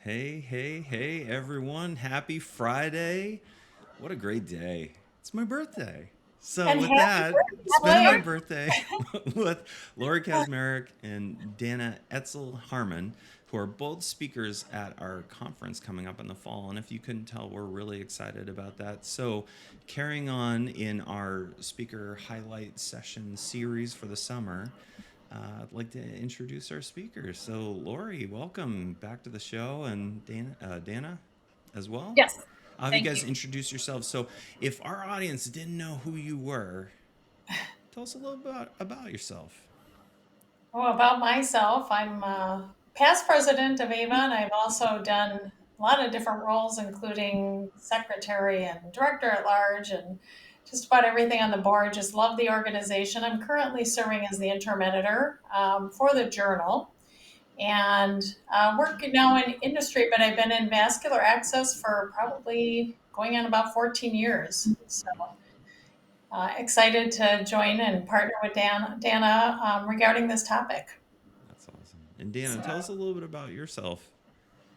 Hey, everyone. Happy Friday. What a great day. It's my birthday. So, And with happy that, spending my birthday. birthday with Lori Kazmarek and Dana Etzel Harmon, who are both speakers at our conference coming up in the fall. And if you couldn't tell, we're really excited about that. So, carrying on in our speaker highlight session series for the summer, I'd like to introduce our speakers. So, Lori, welcome back to the show, and Dana as well. Yes, Have you thank you. guys introduce yourselves? So, if our audience didn't know who you were, tell us a little bit about yourself. Well, about myself, I'm past president of AVA, and I've also done a lot of different roles, including secretary and director at large, and just about everything on the board. Just love the organization. I'm currently serving as the interim editor for the journal, and work now in industry, but I've been in vascular access for probably going on about 14 years. So excited to join and partner with Dana regarding this topic. That's awesome. And Dana, tell us a little bit about yourself.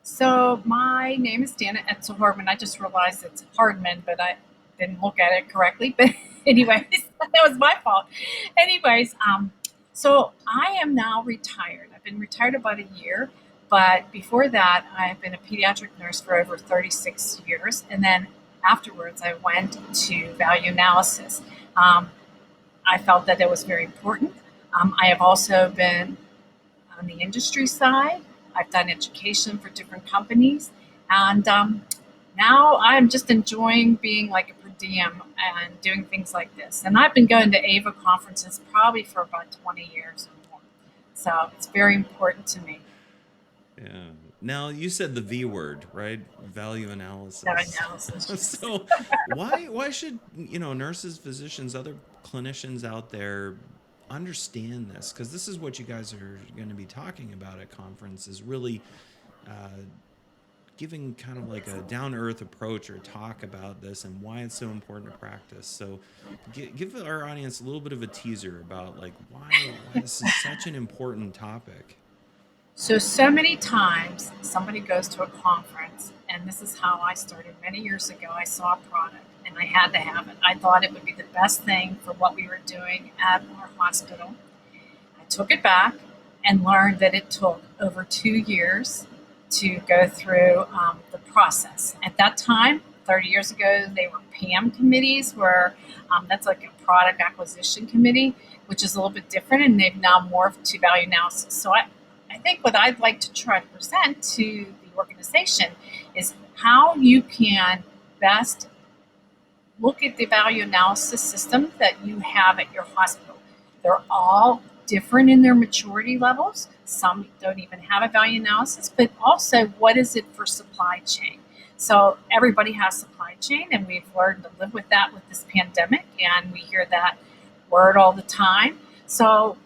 So my name is Dana Etzel Hardman. I just realized it's Hardman, but I didn't look at it correctly. But anyways, that was my fault. Anyways, so I am now retired. I've been retired about a year, but before that, I've been a pediatric nurse for over 36 years, and then afterwards, I went to value analysis. Um, I felt that it was very important. I have also been on the industry side. I've done education for different companies. And now I'm just enjoying being like a per diem and doing things like this. And I've been going to AVA conferences probably for about 20 years or more. So it's very important to me, Yeah. Now, you said the V word, right? Value that analysis. analysis. Yes. So, why should, nurses, physicians, other clinicians out there understand this? Because this is what you guys are going to be talking about at conference is really uh, giving kind of like a down to earth approach or talk about this and why it's so important to practice. So, give our audience a little bit of a teaser about like why this is such an important topic. So many times somebody goes to a conference, and this is how I started many years ago. I saw a product and I had to have it. I thought it would be the best thing for what we were doing at our hospital. I took it back and learned that it took over 2 years to go through the process. At that time, 30 years ago, they were PAM committees, where that's like a product acquisition committee, which is a little bit different, and they've now morphed to value analysis. So I think what I'd like to try to present to the organization is how you can best look at the value analysis system that you have at your hospital. They're all different in their maturity levels. Some don't even have a value analysis, but also what is it for supply chain? So everybody has supply chain, and we've learned to live with that with this pandemic, and we hear that word all the time. So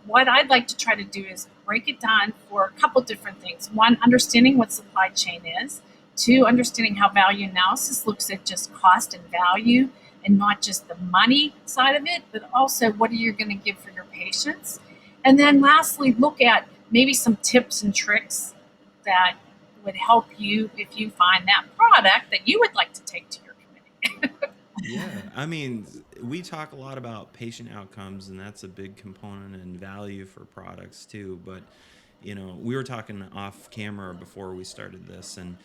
what I'd like to try to do is break it down for a couple different things. One, understanding what supply chain is. Two, understanding how value analysis looks at just cost and value and not just the money side of it, but also what are you going to give for your patients. And then lastly, look at maybe some tips and tricks that would help you if you find that product that you would like to take to your committee. Yeah, I mean, we talk a lot about patient outcomes, and that's a big component and value for products too. But we were talking off camera before we started this, and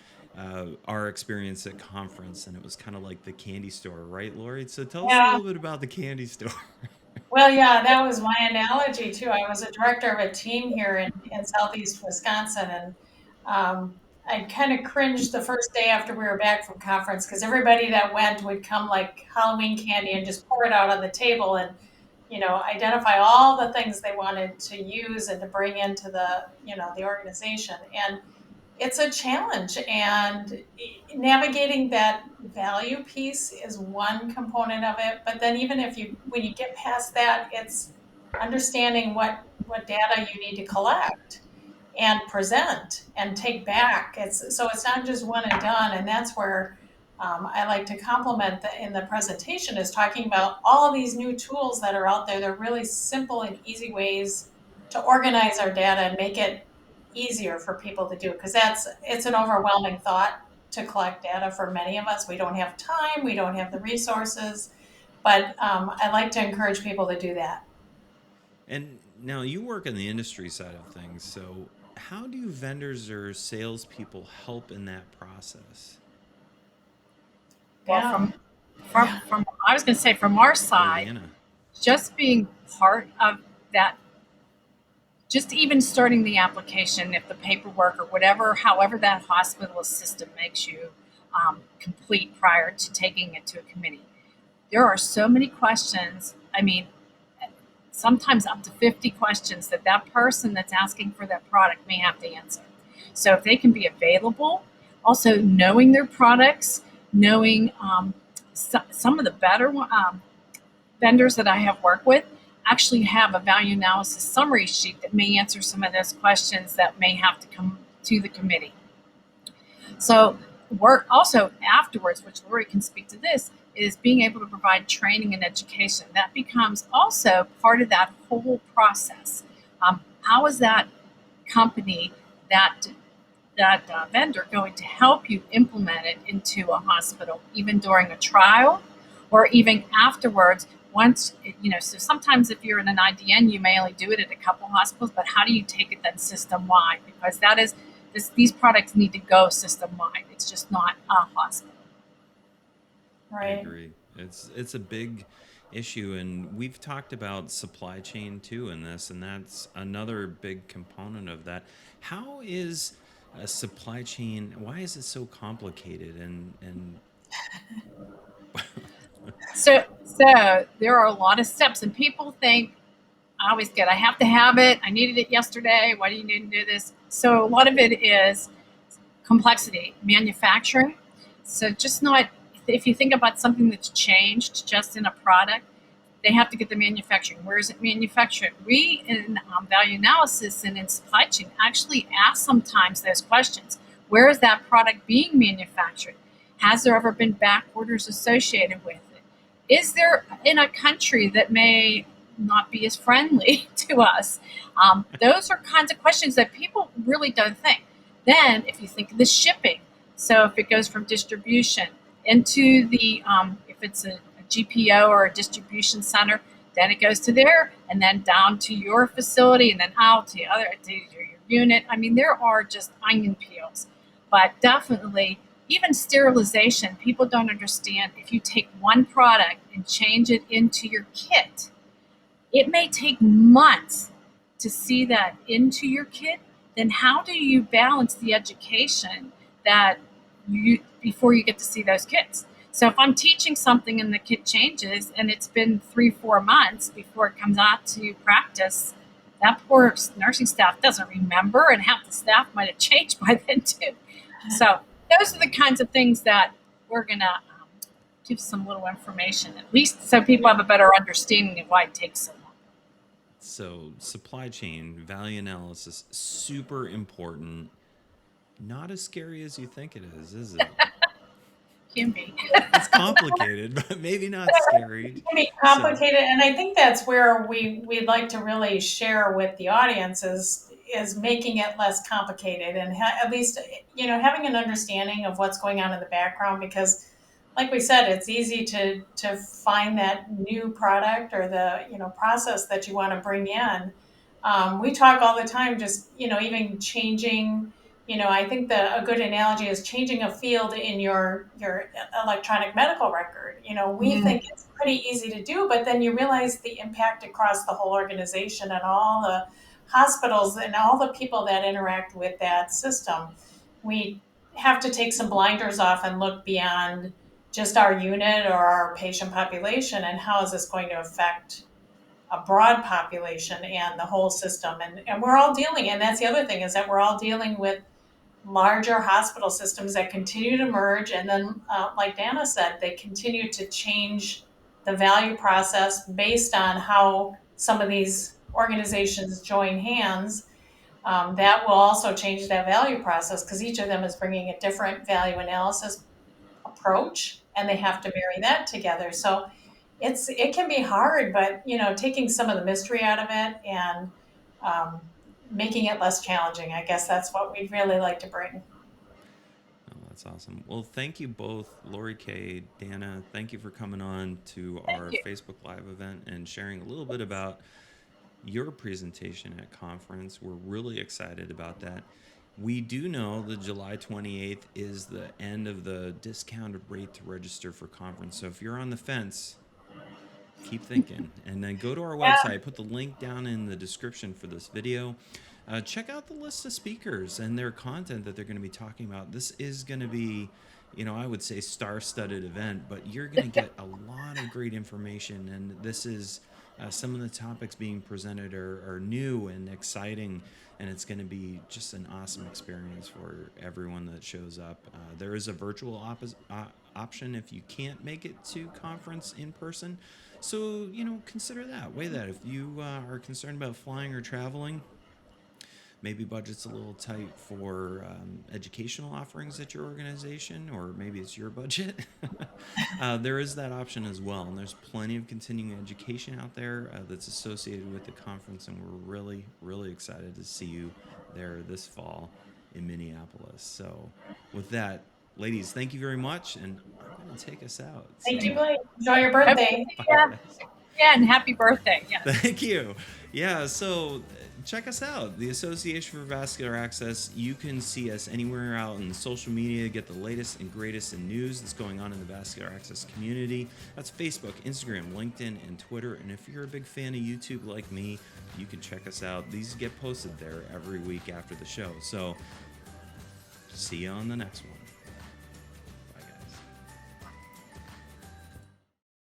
our experience at conference, and it was kind of like the candy store, right, Lori? So tell us a Yeah. little bit about the candy store. Well, yeah, that was my analogy too. I was a director of a team here in Southeast Wisconsin, and I kind of cringed the first day after we were back from conference because everybody that went would come like Halloween candy and just pour it out on the table and, identify all the things they wanted to use and to bring into the organization. And it's a challenge, and navigating that value piece is one component of it, but then even if you when you get past that, it's understanding what data you need to collect and present and take back. It's not just one and done, and that's where I like to complement in the presentation is talking about all of these new tools that are out there. They're really simple and easy ways to organize our data and make it easier for people to do, because it's an overwhelming thought to collect data for many of us. We don't have time, we don't have the resources, but I like to encourage people to do that. And now you work in the industry side of things. So how do vendors or salespeople help in that process? Well, Yeah. from I was going to say from our Or side, Dana? just being part of that, just even starting the application, if the paperwork or whatever, however that hospital system makes you complete prior to taking it to a committee. There are so many questions. I mean, sometimes up to 50 questions that that person that's asking for that product may have to answer. So if they can be available, also knowing their products, knowing some of the better vendors that I have worked with actually have a value analysis summary sheet that may answer some of those questions that may have to come to the committee. So work also afterwards, which Lori can speak to this, is being able to provide training and education. That becomes also part of that whole process. How is that company, that vendor going to help you implement it into a hospital, even during a trial or even afterwards? Once, so sometimes if you're in an IDN, you may only do it at a couple hospitals, but how do you take it then system wide? Because these products need to go system wide. It's just not a hospital. I Right. agree. It's a big issue, and we've talked about supply chain too in this, and that's another big component of that. How is a supply chain? Why is it so complicated? And So there are a lot of steps, and people think I always get, I have to have it. I needed it yesterday. Why do you need to do this? So a lot of it is complexity, manufacturing. So just not, if you think about something that's changed just in a product, they have to get the manufacturing. Where is it manufactured? We in value analysis and in supply chain actually ask sometimes those questions. Where is that product being manufactured? Has there ever been back orders associated with it? Is there in a country that may not be as friendly to us? Those are kinds of questions that people really don't think. Then, if you think of the shipping, so if it goes from distribution into if it's a GPO or a distribution center, then it goes to there, and then down to your facility, and then out to your unit. I mean, there are just onion peels, but definitely even sterilization. People don't understand if you take one product and change it into your kit, it may take months to see that into your kit. Then how do you balance the education that you before you get to see those kits? So if I'm teaching something and the kit changes and it's been 3-4 months before it comes out to practice, that poor nursing staff doesn't remember, and half the staff might have changed by then too. So those are the kinds of things that we're gonna give some little information, at least so people have a better understanding of why it takes so long. so supply chain value analysis super important. Not as scary as you think it is it? Can be. It's complicated, but maybe not scary. Can be So complicated, and I think that's where we'd like to really share with the audience is making it less complicated, and at least having an understanding of what's going on in the background, because like we said, it's easy to find that new product or the process that you want to bring in. We talk all the time, just even changing. I think a good analogy is changing a field in your electronic medical record. We think it's pretty easy to do, but then you realize the impact across the whole organization and all the hospitals and all the people that interact with that system. We have to take some blinders off and look beyond just our unit or our patient population, and how is this going to affect a broad population and the whole system. And we're all dealing, and that's the other thing, is that we're all dealing with larger hospital systems that continue to merge. And then, like Dana said, they continue to change the value process based on how some of these organizations join hands. That will also change that value process, because each of them is bringing a different value analysis approach, and they have to marry that together. So it can be hard, but taking some of the mystery out of it, and um, making it less challenging. I guess that's what we'd really like to bring. Oh, that's awesome. Well, thank you both, Lori K, Dana. Thank you for coming on to Thank our you. Facebook Live event and sharing a little bit about your presentation at conference. We're really excited about that. We do know the July 28th is the end of the discounted rate to register for conference. So if you're on the fence, keep thinking, and then go to our Yeah, website. Put the link down in the description for this video. Check out the list of speakers and their content that they're going to be talking about. This is going to be, I would say star-studded event, but you're going to get a lot of great information. And this is some of the topics being presented are new and exciting, and it's going to be just an awesome experience for everyone that shows up. There is a virtual option if you can't make it to conference in person. So, consider that. Weigh that. If you are concerned about flying or traveling, maybe budget's a little tight for educational offerings at your organization, or maybe it's your budget. There is that option as well. And there's plenty of continuing education out there that's associated with the conference. And we're really, really excited to see you there this fall in Minneapolis. So, with that, ladies, thank you very much. And I'm going to take us out. thank you, So, Blake. Enjoy your Okay, birthday. bye, yeah, guys. yeah, and happy birthday. Yes. Thank you. Yeah, so check us out, the Association for Vascular Access. You can see us anywhere out in social media, get the latest and greatest in news that's going on in the vascular access community. That's Facebook, Instagram, LinkedIn, and Twitter. And if you're a big fan of YouTube like me, you can check us out. These get posted there every week after the show. So see you on the next one.